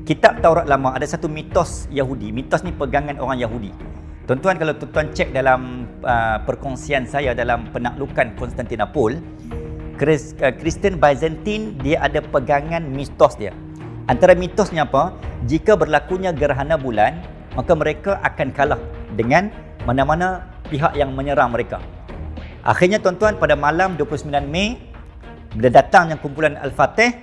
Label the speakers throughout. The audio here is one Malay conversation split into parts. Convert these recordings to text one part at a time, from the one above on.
Speaker 1: kitab Taurat lama ada satu mitos Yahudi. Mitos ni pegangan orang Yahudi. Tuan-tuan, kalau tuan-tuan cek dalam perkongsian saya dalam penaklukan Konstantinopel, Kristen Byzantine dia ada pegangan mitos dia. Antara mitosnya apa? Jika berlakunya gerhana bulan, maka mereka akan kalah dengan mana-mana pihak yang menyerang mereka. Akhirnya tuan-tuan, pada malam 29 Mei bila datangnya kumpulan Al-Fatih,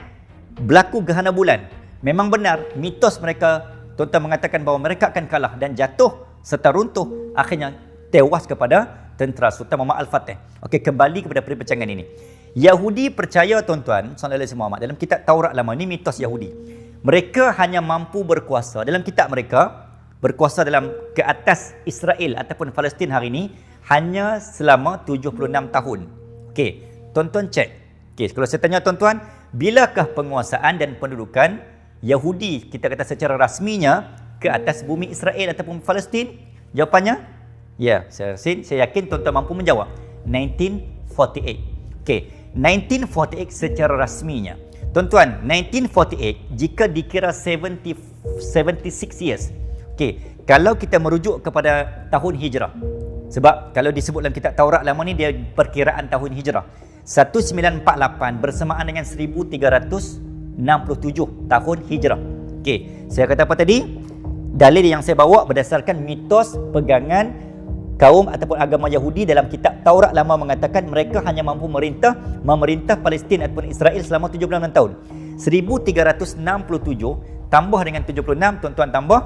Speaker 1: berlaku gerhana bulan. Memang benar, mitos mereka, tuan-tuan mengatakan bahawa mereka akan kalah dan jatuh serta runtuh. Akhirnya tewas kepada tentera Sultan Muhammad Al-Fatih. Okey, kembali kepada perbincangan ini. Yahudi percaya, tuan-tuan, sallallahu alaihi wasallam, dalam kitab Taurat lama, ini mitos Yahudi. Mereka hanya mampu berkuasa, dalam kitab mereka, berkuasa dalam ke atas Israel ataupun Palestin hari ini hanya selama 76 tahun. Okey, tuan-tuan cek. Okey, kalau saya tanya tuan-tuan, bilakah penguasaan dan pendudukan Yahudi, kita kata secara rasminya, ke atas bumi Israel ataupun Palestin? Jawapannya, ya, saya yakin tuan-tuan mampu menjawab. 1948. Okey, 1948 secara rasminya. Tuan-tuan, 1948 jika dikira 76 years. Okey, kalau kita merujuk kepada tahun hijrah. Sebab kalau disebut dalam kitab Taurat lama ni dia perkiraan tahun hijrah. 1948 bersamaan dengan 1367 tahun hijrah. Okey, saya kata apa tadi? Dalil yang saya bawa berdasarkan mitos pegangan kaum ataupun agama Yahudi dalam kitab Taurat lama mengatakan mereka hanya mampu memerintah Palestin ataupun Israel selama 76 tahun. 1367 tambah dengan 76, tuan-tuan tambah,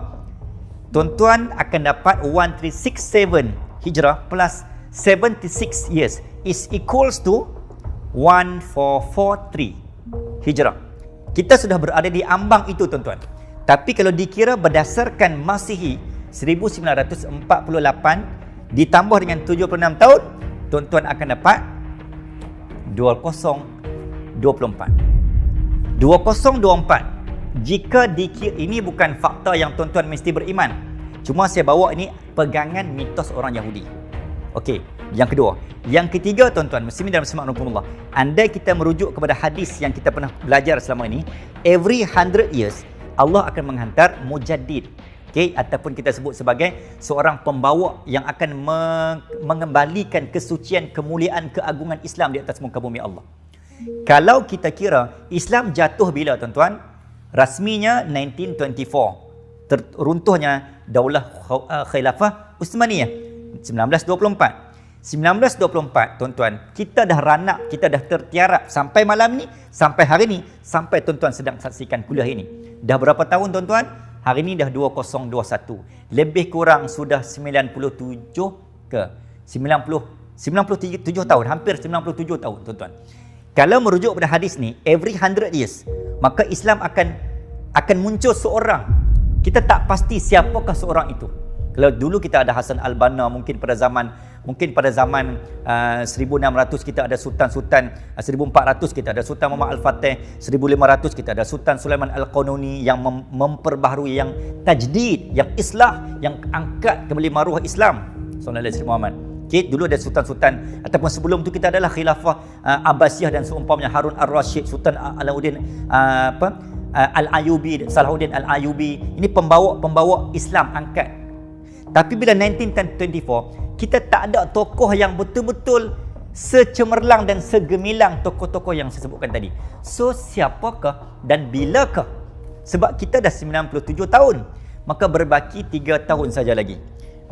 Speaker 1: tuan-tuan akan dapat 1367 Hijrah plus 76 years is equals to 1443 Hijrah. Kita sudah berada di ambang itu, tuan-tuan. Tapi kalau dikira berdasarkan Masihi 1948 ditambah dengan 76 tahun, tuan-tuan akan dapat 2024. 2024. Jika dikira, ini bukan fakta yang tuan-tuan mesti beriman. Cuma saya bawa ini pegangan mitos orang Yahudi. Okey, yang kedua. Yang ketiga, tuan-tuan, muslimin dan muslimat rahimakumullah, andai kita merujuk kepada hadis yang kita pernah belajar selama ini, every 100 years Allah akan menghantar mujaddid. Okey, ataupun kita sebut sebagai seorang pembawa yang akan mengembalikan kesucian, kemuliaan, keagungan Islam di atas muka bumi Allah. Kalau kita kira Islam jatuh bila, tuan-tuan? Rasminya 1924. Runtuhnya Daulah Khilafah Uthmaniyah 1924. 1924, tuan-tuan, kita dah ranak, kita dah tertiarap sampai malam ni, sampai hari ni, sampai tuan-tuan sedang saksikan kuliah ini. Dah berapa tahun, tuan-tuan? Hari ni dah 2021. Lebih kurang sudah 97 ke 97 tahun, hampir 97 tahun, tuan-tuan. Kalau merujuk pada hadis ni, every 100 years, maka Islam akan muncul seorang. Kita tak pasti siapakah seorang itu. Kalau dulu kita ada Hasan al-Banna, mungkin pada zaman 1600 kita ada sultan-sultan, 1400 kita ada Sultan Muhammad Al-Fatih, 1500 kita ada Sultan Sulaiman Al-Qanuni yang memperbaharui, yang tajdid, yang islah, yang angkat kembali maruah Islam. Sallallahu alaihi wasallam. Okay, dulu ada sultan-sultan ataupun sebelum tu kita adalah khilafah Abbasiyah dan seumpamanya, Harun Ar-Rasyid, Sultan Alauddin Al-Ayubi, Salahuddin Al-Ayubi. Ini pembawa Islam angkat. Tapi bila 1924, kita tak ada tokoh yang betul-betul secemerlang dan segemilang tokoh-tokoh yang saya sebutkan tadi. So, siapakah dan bilakah? Sebab kita dah 97 tahun, maka berbaki 3 tahun saja lagi.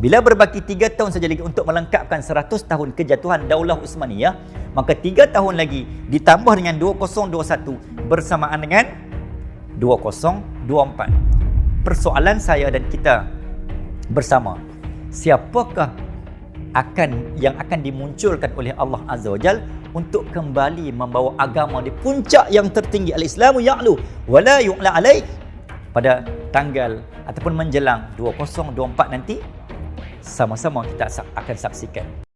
Speaker 1: Bila berbaki 3 tahun saja lagi untuk melengkapkan 100 tahun kejatuhan Daulah Uthmaniyah, maka 3 tahun lagi ditambah dengan 2021 bersamaan dengan 2024. Persoalan saya dan kita bersama, siapakah yang akan dimunculkan oleh Allah Azza wa Jal untuk kembali membawa agama di puncak yang tertinggi, al-Islamu ya'lu wa la yu'la alaih, pada tanggal ataupun menjelang 2024 nanti? Sama-sama kita akan saksikan.